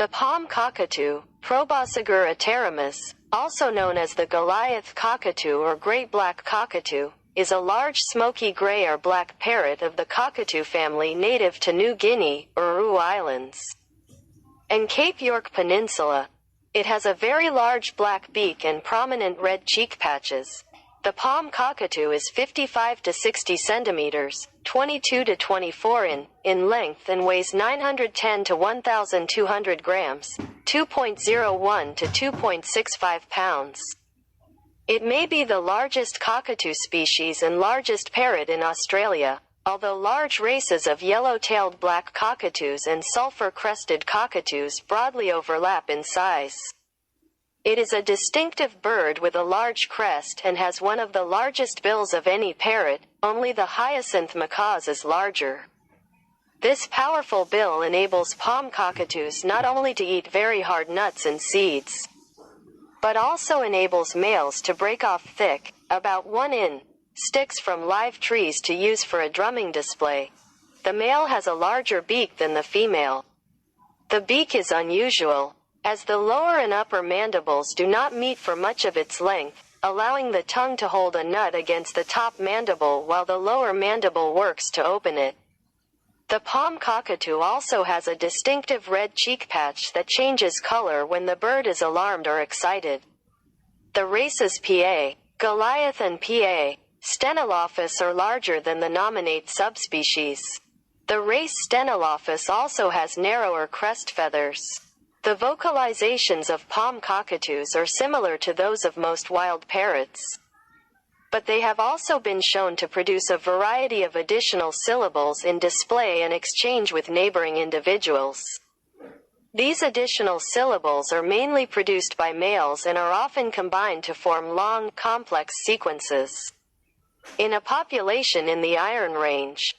The palm cockatoo, Probosciger aterrimus, also known as the Goliath cockatoo or great black cockatoo, is a large smoky gray or black parrot of the cockatoo family native to New Guinea, Aru Islands, and Cape York Peninsula. It has a very large black beak and prominent red cheek patches. The palm cockatoo is 55 to 60 centimeters, 22 to 24 in length and weighs 910 to 1,200 grams, 2.01 to 2.65 pounds. It may be the largest cockatoo species and largest parrot in Australia, although large races of yellow-tailed black cockatoos and sulfur-crested cockatoos broadly overlap in size. It is a distinctive bird with a large crest and has one of the largest bills of any parrot. Only the hyacinth macaws is larger. This powerful bill enables palm cockatoos not only to eat very hard nuts and seeds, but also enables males to break off thick, about 1 in, sticks from live trees to use for a drumming display. The male has a larger beak than the female. The beak is unusual, as the lower and upper mandibles do not meet for much of its length, allowing the tongue to hold a nut against the top mandible while the lower mandible works to open it. The palm cockatoo also has a distinctive red cheek patch that changes color when the bird is alarmed or excited. The races PA, Goliath and PA, Stenolophus are larger than the nominate subspecies. The race Stenolophus also has narrower crest feathers. The vocalizations of palm cockatoos are similar to those of most wild parrots, but they have also been shown to produce a variety of additional syllables in display and exchange with neighboring individuals. These additional syllables are mainly produced by males and are often combined to form long, complex sequences. In a population in the Iron Range,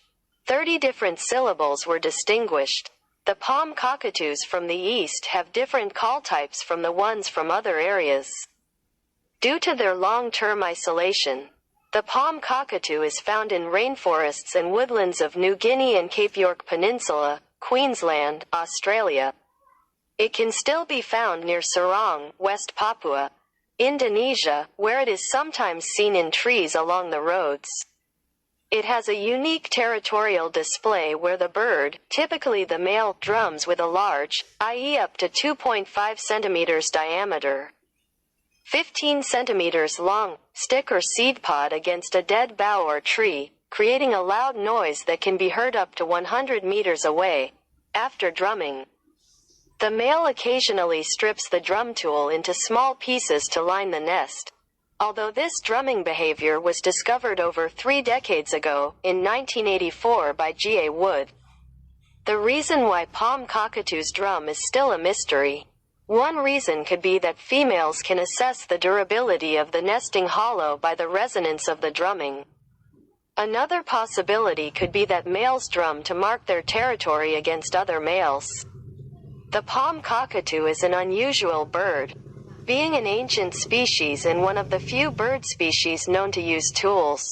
30 different syllables were distinguished. The palm cockatoos from the east have different call types from the ones from other areas. Due to their long-term isolation, the palm cockatoo is found in rainforests and woodlands of New Guinea and Cape York Peninsula, Queensland, Australia. It can still be found near Sorong, West Papua, Indonesia, where it is sometimes seen in trees along the roads. It has a unique territorial display where the bird, typically the male, drums with a large, i.e. up to 2.5 centimeters diameter, 15 centimeters long, stick or seed pod against a dead bough or tree, creating a loud noise that can be heard up to 100 meters away. After drumming, the male occasionally strips the drum tool into small pieces to line the nest. Although this drumming behavior was discovered over 3 decades ago, in 1984 by G. A. Wood, the reason why palm cockatoos drum is still a mystery. One reason could be that females can assess the durability of the nesting hollow by the resonance of the drumming. Another possibility could be that males drum to mark their territory against other males. The palm cockatoo is an unusual bird, being an ancient species and one of the few bird species known to use tools.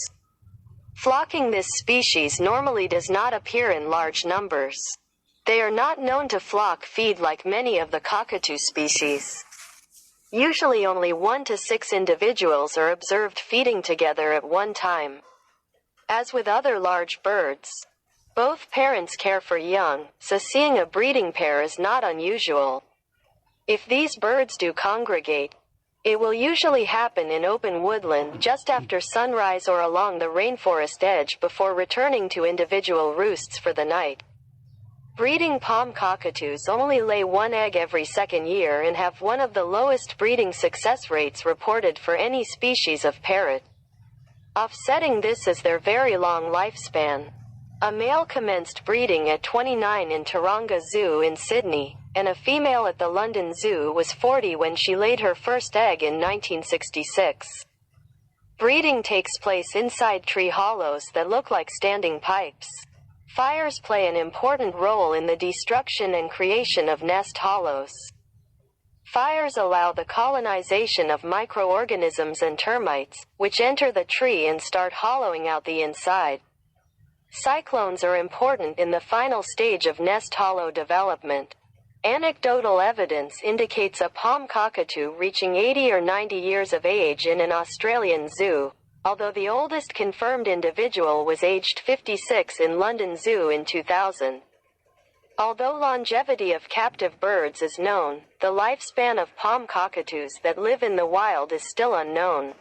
Flocking this species normally does not appear in large numbers. They are not known to flock feed like many of the cockatoo species. Usually only 1 to 6 individuals are observed feeding together at one time. As with other large birds, both parents care for young, so seeing a breeding pair is not unusual. If these birds do congregate, it will usually happen in open woodland just after sunrise or along the rainforest edge before returning to individual roosts for the night. Breeding palm cockatoos only lay 1 egg every 2nd year and have one of the lowest breeding success rates reported for any species of parrot. Offsetting this is their very long lifespan. A male commenced breeding at 29 in Taronga Zoo in Sydney, and a female at the London Zoo was 40 when she laid her first egg in 1966. Breeding takes place inside tree hollows that look like standing pipes. Fires play an important role in the destruction and creation of nest hollows. Fires allow the colonization of microorganisms and termites, which enter the tree and start hollowing out the inside. Cyclones are important in the final stage of nest hollow development. Anecdotal evidence indicates a palm cockatoo reaching 80 or 90 years of age in an Australian zoo, although the oldest confirmed individual was aged 56 in London Zoo in 2000. Although longevity of captive birds is known, the lifespan of palm cockatoos that live in the wild is still unknown.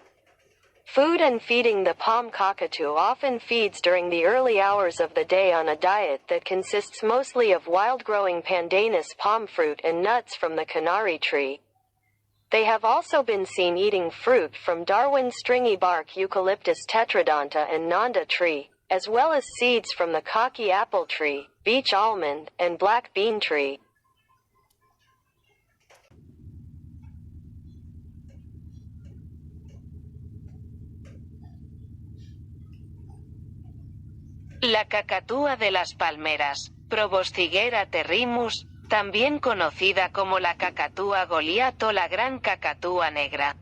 Food and feeding. The palm cockatoo often feeds during the early hours of the day on a diet that consists mostly of wild-growing pandanus palm fruit and nuts from the canary tree. They have also been seen eating fruit from Darwin's stringy bark Eucalyptus tetradonta and Nanda tree, as well as seeds from the cocky apple tree, beech almond, and black bean tree. La cacatúa de las palmeras, Probosciger aterrimus, también conocida como la cacatúa goliath o la gran cacatúa negra.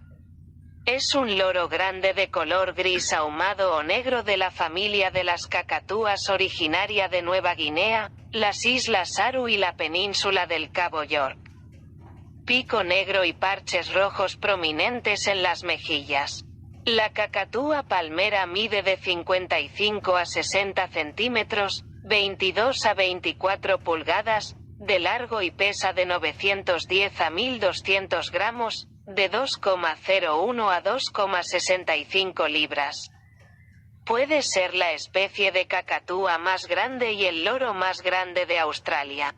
Es un loro grande de color gris ahumado o negro de la familia de las cacatúas originaria de Nueva Guinea, las islas Aru y la península del Cabo York. Pico negro y parches rojos prominentes en las mejillas. La cacatúa palmera mide de 55 a 60 centímetros, 22 a 24 pulgadas, de largo y pesa de 910 a 1200 gramos, de 2,01 a 2,65 libras. Puede ser la especie de cacatúa más grande y el loro más grande de Australia.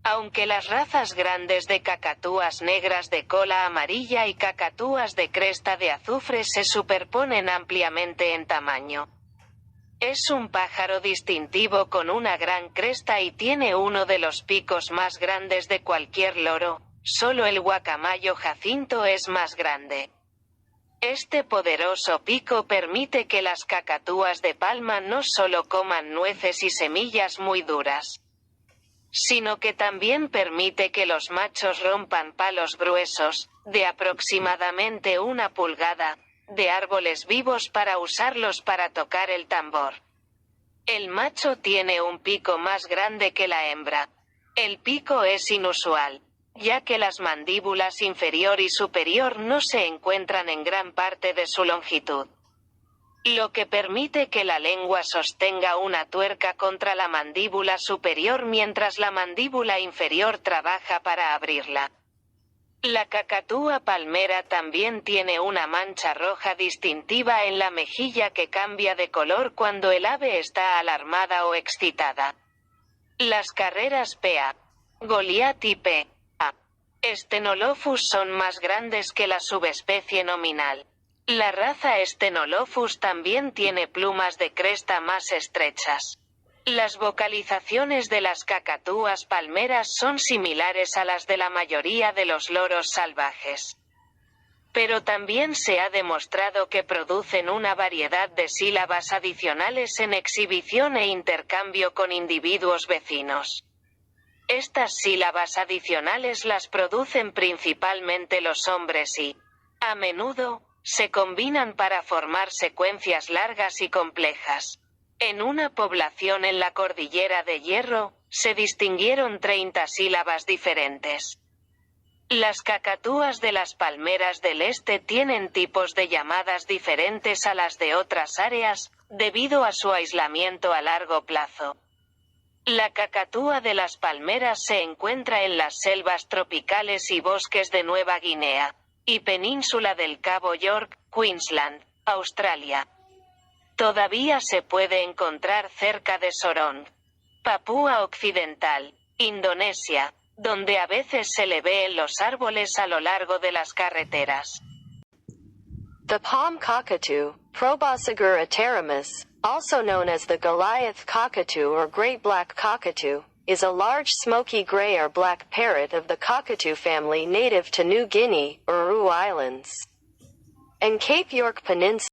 Aunque las razas grandes de cacatúas negras de cola amarilla y cacatúas de cresta de azufre se superponen ampliamente en tamaño. Es un pájaro distintivo con una gran cresta y tiene uno de los picos más grandes de cualquier loro, solo el guacamayo jacinto es más grande. Este poderoso pico permite que las cacatúas de palma no solo coman nueces y semillas muy duras, sino que también permite que los machos rompan palos gruesos, de aproximadamente 1 pulgada, de árboles vivos para usarlos para tocar el tambor. El macho tiene un pico más grande que la hembra. El pico es inusual, ya que las mandíbulas inferior y superior no se encuentran en gran parte de su longitud, lo que permite que la lengua sostenga una tuerca contra la mandíbula superior mientras la mandíbula inferior trabaja para abrirla. La cacatúa palmera también tiene una mancha roja distintiva en la mejilla que cambia de color cuando el ave está alarmada o excitada. Las carreras PA, Goliath y P.A. Stenolophus son más grandes que la subespecie nominal. La raza Stenolophus también tiene plumas de cresta más estrechas. Las vocalizaciones de las cacatúas palmeras son similares a las de la mayoría de los loros salvajes. Pero también se ha demostrado que producen una variedad de sílabas adicionales en exhibición e intercambio con individuos vecinos. Estas sílabas adicionales las producen principalmente los hombres y, a menudo, se combinan para formar secuencias largas y complejas. En una población en la Cordillera de Hierro, se distinguieron 30 sílabas diferentes. Las cacatúas de las palmeras del este tienen tipos de llamadas diferentes a las de otras áreas, debido a su aislamiento a largo plazo. La cacatúa de las palmeras se encuentra en las selvas tropicales y bosques de Nueva Guinea y península del Cabo York, Queensland, Australia. Todavía se puede encontrar cerca de Sorong, Papúa Occidental, Indonesia, donde a veces se le ve en los árboles a lo largo de las carreteras. The palm cockatoo, Probosciger aterrimus, also known as the Goliath cockatoo or great black cockatoo, is a large smoky gray or black parrot of the cockatoo family native to New Guinea, Aru Islands, and Cape York Peninsula.